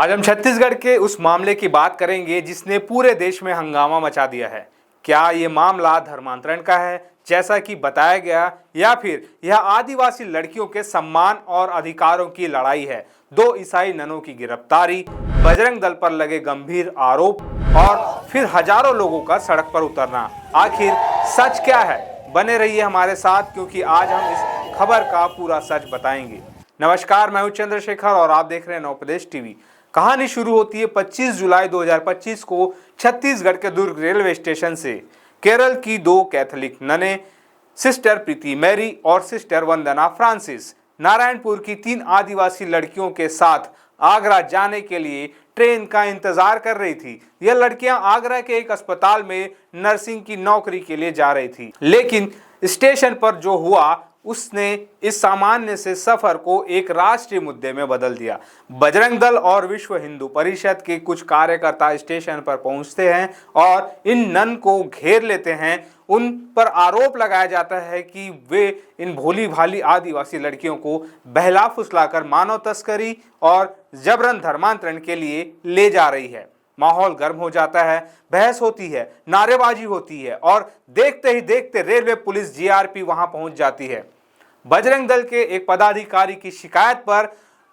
आज हम छत्तीसगढ़ के उस मामले की बात करेंगे जिसने पूरे देश में हंगामा मचा दिया है। क्या ये मामला धर्मांतरण का है जैसा कि बताया गया, या फिर यह आदिवासी लड़कियों के सम्मान और अधिकारों की लड़ाई है? दो ईसाई ननों की गिरफ्तारी, बजरंग दल पर लगे गंभीर आरोप और फिर हजारों लोगों का सड़क पर उतरना, आखिर सच क्या है? बने रहिए हमारे साथ, क्योंकि आज हम इस खबर का पूरा सच बताएंगे। नमस्कार, मैं हूं चंद्रशेखर और आप देख रहे हैं नवप्रदेश टीवी। कहानी शुरू होती है 25 जुलाई 2025 को छत्तीसगढ़ के दुर्ग रेलवे स्टेशन से। केरल की दो कैथोलिक ननें, सिस्टर प्रीति मैरी और सिस्टर वंदना फ्रांसिस, नारायणपुर की 3 आदिवासी लड़कियों के साथ आगरा जाने के लिए ट्रेन का इंतजार कर रही थी। यह लड़कियां आगरा के एक अस्पताल में नर्सिंग की नौकरी के लिए जा रही थी, लेकिन स्टेशन पर जो हुआ उसने इस सामान्य से सफर को एक राष्ट्रीय मुद्दे में बदल दिया। बजरंग दल और विश्व हिंदू परिषद के कुछ कार्यकर्ता स्टेशन पर पहुंचते हैं और इन नन को घेर लेते हैं। उन पर आरोप लगाया जाता है कि वे इन भोली भाली आदिवासी लड़कियों को बहला फुसलाकर मानव तस्करी और जबरन धर्मांतरण के लिए ले जा रही है। माहौल गर्म हो जाता है, बहस होती है, नारेबाजी होती है और देखते ही देखते रेलवे पुलिस जीआरपी वहां पहुंच जाती है। बजरंग दल के एक पदाधिकारी की शिकायत पर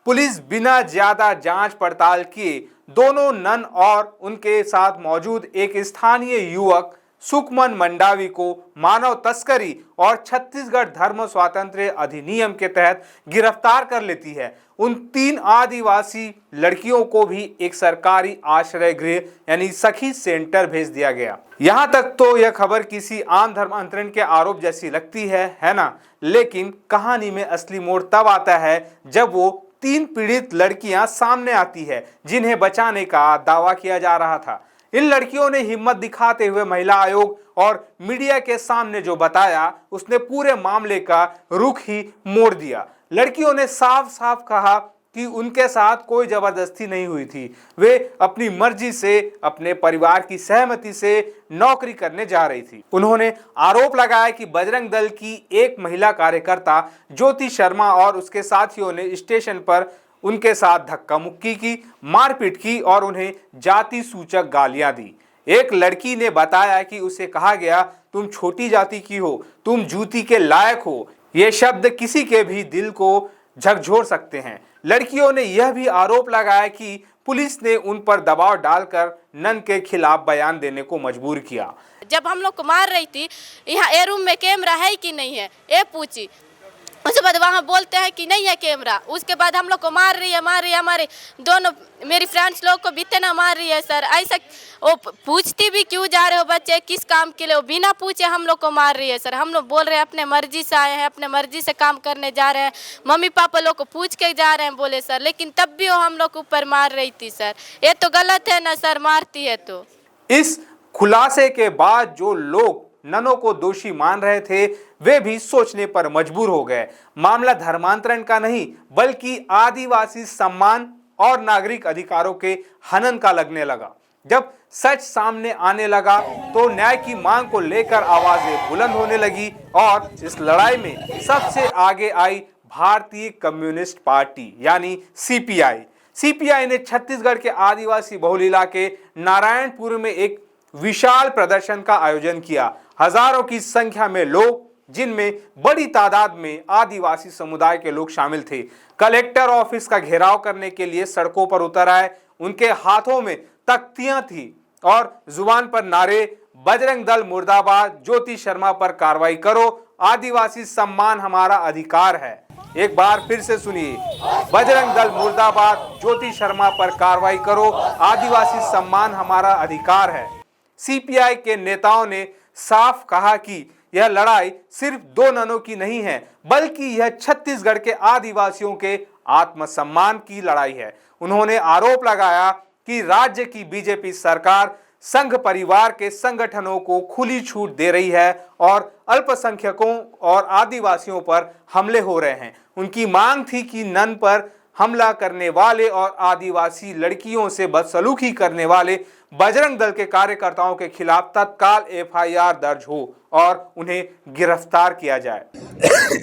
पुलिस बिना ज्यादा जांच पड़ताल किए दोनों नन और उनके साथ मौजूद एक स्थानीय युवक सुकमन मंडावी को मानव तस्करी और छत्तीसगढ़ धर्म स्वातंत्र्य अधिनियम के तहत गिरफ्तार कर लेती है। उन 3 आदिवासी लड़कियों को भी एक सरकारी आश्रय गृह यानी सखी सेंटर भेज दिया गया। यहाँ तक तो यह खबर किसी आम धर्मांतरण के आरोप जैसी लगती है ना? लेकिन कहानी में असली मोड़ तब आता है जब वो 3 पीड़ित लड़कियां सामने आती है जिन्हें बचाने का दावा किया जा रहा था। इन लड़कियों ने हिम्मत दिखाते हुए महिला आयोग और मीडिया के सामने जो बताया, उसने पूरे मामले का रुख ही मोड़ दिया। लड़कियों ने साफ साफ कहा कि उनके साथ कोई जबरदस्ती नहीं हुई थी। वे अपनी मर्जी से, अपने परिवार की सहमति से नौकरी करने जा रही थी। उन्होंने आरोप लगाया कि बजरंग दल की एक महिला कार्यकर्ता ज्योति शर्मा और उसके साथियों ने स्टेशन पर उनके साथ धक्का मुक्की की, मारपीट की और उन्हें जाति सूचक गालियां दी। एक लड़की ने बताया कि उसे कहा गया, तुम छोटी जाति की हो, तुम जूती के लायक हो। ये शब्द किसी के भी दिल को झकझोर सकते हैं। लड़कियों ने यह भी आरोप लगाया कि पुलिस ने उन पर दबाव डालकर नन के खिलाफ बयान देने को मजबूर किया। जब हम लोग को मार रही थी, यहाँ ए रूम में कैमरा है कि नहीं है, ये पूछी। उसके बाद वहाँ बोलते हैं कि नहीं है कैमरा। उसके बाद हम लोग को मार रही है हमारे दोनों मेरी फ्रेंड्स लोग को भी इतना मार रही है सर। ऐसा वो पूछती भी क्यों जा रहे हो बच्चे, किस काम के लिए? वो बिना पूछे हम लोग को मार रही है सर। हम लोग बोल रहे हैं अपने मर्जी से आए हैं, अपने मर्जी से काम करने जा रहे हैं, मम्मी पापा लोग को पूछ के जा रहे हैं बोले सर, लेकिन तब भी वो हम लोग के ऊपर मार रही थी सर। ये तो गलत है ना सर, मारती है तो। इस खुलासे के बाद जो लोग ननों को दोषी मान रहे थे, वे भी सोचने पर मजबूर हो गए। मामला धर्मांतरण का नहीं, बल्कि आदिवासी सम्मान और नागरिक अधिकारों के हनन का लगने लगा। जब सच सामने आने लगा तो न्याय की मांग को लेकर आवाजें बुलंद होने लगी और इस लड़ाई में सबसे आगे आई भारतीय कम्युनिस्ट पार्टी यानी सीपीआई। सीपीआई ने छत्तीसगढ़ के आदिवासी बहुल इलाके नारायणपुर में एक विशाल प्रदर्शन का आयोजन किया। हजारों की संख्या में लोग, जिनमें बड़ी तादाद में आदिवासी समुदाय के लोग शामिल थे, कलेक्टर ऑफिस का घेराव करने के लिए सड़कों पर उतर आए। उनके हाथों में तख्तियां थी और जुबान पर नारे, बजरंग दल मुर्दाबाद, ज्योति शर्मा पर कार्रवाई करो, आदिवासी सम्मान हमारा अधिकार है। एक बार फिर से सुनिए, बजरंग दल मुर्दाबाद, ज्योति शर्मा पर कार्रवाई करो, आदिवासी सम्मान हमारा अधिकार है। सीपीआई के नेताओं ने साफ कहा कि यह लड़ाई सिर्फ 2 ननों की नहीं है, बल्कि यह छत्तीसगढ़ के आदिवासियों के आत्मसम्मान की लड़ाई है। उन्होंने आरोप लगाया कि राज्य की बीजेपी सरकार संघ परिवार के संगठनों को खुली छूट दे रही है और अल्पसंख्यकों और आदिवासियों पर हमले हो रहे हैं। उनकी मांग थी कि नन पर हमला करने वाले और आदिवासी लड़कियों से बदसलूकी करने वाले बजरंग दल के कार्यकर्ताओं के खिलाफ तत्काल एफआईआर दर्ज हो और उन्हें गिरफ्तार किया जाए।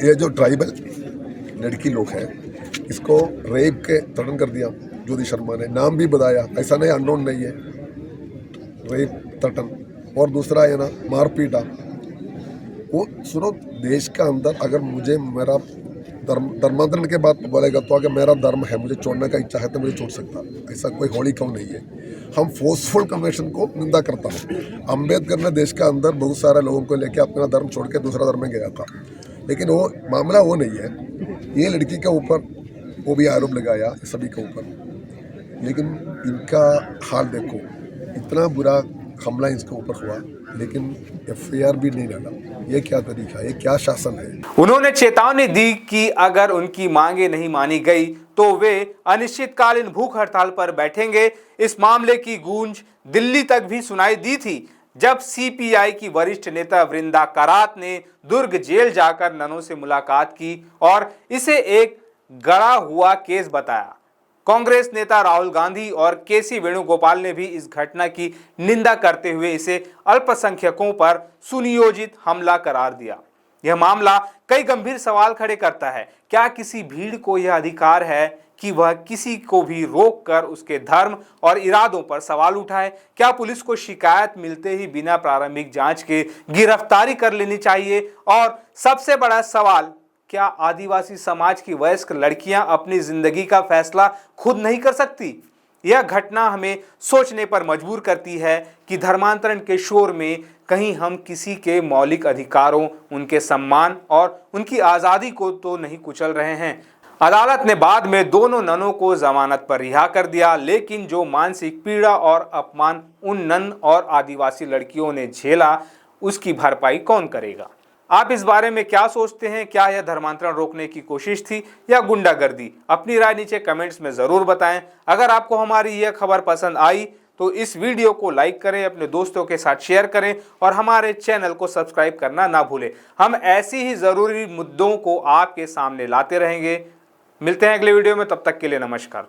ये जो ट्राइबल लड़की लोग हैं, इसको रेप के तड़न कर दिया। ज्योति शर्मा ने नाम भी बताया, ऐसा नहीं अननोन नहीं है, रेप तटन, और दूसरा है ना मारपीटा। वो सुनो, देश का अंदर अगर मुझे मेरा धर्मांतरण के बाद बोलेगा तो अगर मेरा धर्म है, मुझे छोड़ने का इच्छा है तो मुझे छोड़ सकता, ऐसा कोई होली क्यों नहीं है। हम फोर्सफुल कन्वर्शन को निंदा करता हूँ। अंबेडकर ने देश के अंदर बहुत सारे लोगों को लेकर अपना धर्म छोड़ के दूसरा धर्म में गया था, लेकिन वो मामला वो नहीं है। ये लड़की के ऊपर वो भी आरोप लगाया सभी के ऊपर, लेकिन इनका हाल देखो, इतना बुरा हमला इसके ऊपर हुआ लेकिन एफआईआर भी नहीं डाला। ये क्या तरीका है, ये क्या शासन है। उन्होंने चेतावनी दी कि अगर उनकी मांगे नहीं मानी गई तो वे अनिश्चितकालीन भूख हड़ताल पर बैठेंगे। इस मामले की गूंज दिल्ली तक भी सुनाई दी थी जब सीपीआई की वरिष्ठ नेता वृंदा करात ने दुर्ग जेल जाकर ननों से मुलाकात की और इसे एक गढ़ा हुआ केस बताया। कांग्रेस नेता राहुल गांधी और केसी वेणुगोपाल ने भी इस घटना की निंदा करते हुए इसे अल्पसंख्यकों पर सुनियोजित हमला करार दिया। यह मामला कई गंभीर सवाल खड़े करता है। क्या किसी भीड़ को यह अधिकार है कि वह किसी को भी रोककर उसके धर्म और इरादों पर सवाल उठाए? क्या पुलिस को शिकायत मिलते ही बिना प्रारंभिक जांच के गिरफ्तारी कर लेनी चाहिए? और सबसे बड़ा सवाल, क्या आदिवासी समाज की वयस्क लड़कियां अपनी जिंदगी का फैसला खुद नहीं कर सकती? यह घटना हमें सोचने पर मजबूर करती है कि धर्मांतरण के शोर में कहीं हम किसी के मौलिक अधिकारों, उनके सम्मान और उनकी आज़ादी को तो नहीं कुचल रहे हैं। अदालत ने बाद में दोनों ननों को जमानत पर रिहा कर दिया, लेकिन जो मानसिक पीड़ा और अपमान उन नन और आदिवासी लड़कियों ने झेला, उसकी भरपाई कौन करेगा? आप इस बारे में क्या सोचते हैं? क्या यह धर्मांतरण रोकने की कोशिश थी या गुंडागर्दी? अपनी राय नीचे कमेंट्स में जरूर बताएं। अगर आपको हमारी यह खबर पसंद आई तो इस वीडियो को लाइक करें, अपने दोस्तों के साथ शेयर करें और हमारे चैनल को सब्सक्राइब करना ना भूलें। हम ऐसी ही जरूरी मुद्दों को आपके सामने लाते रहेंगे। मिलते हैं अगले वीडियो में, तब तक के लिए नमस्कार।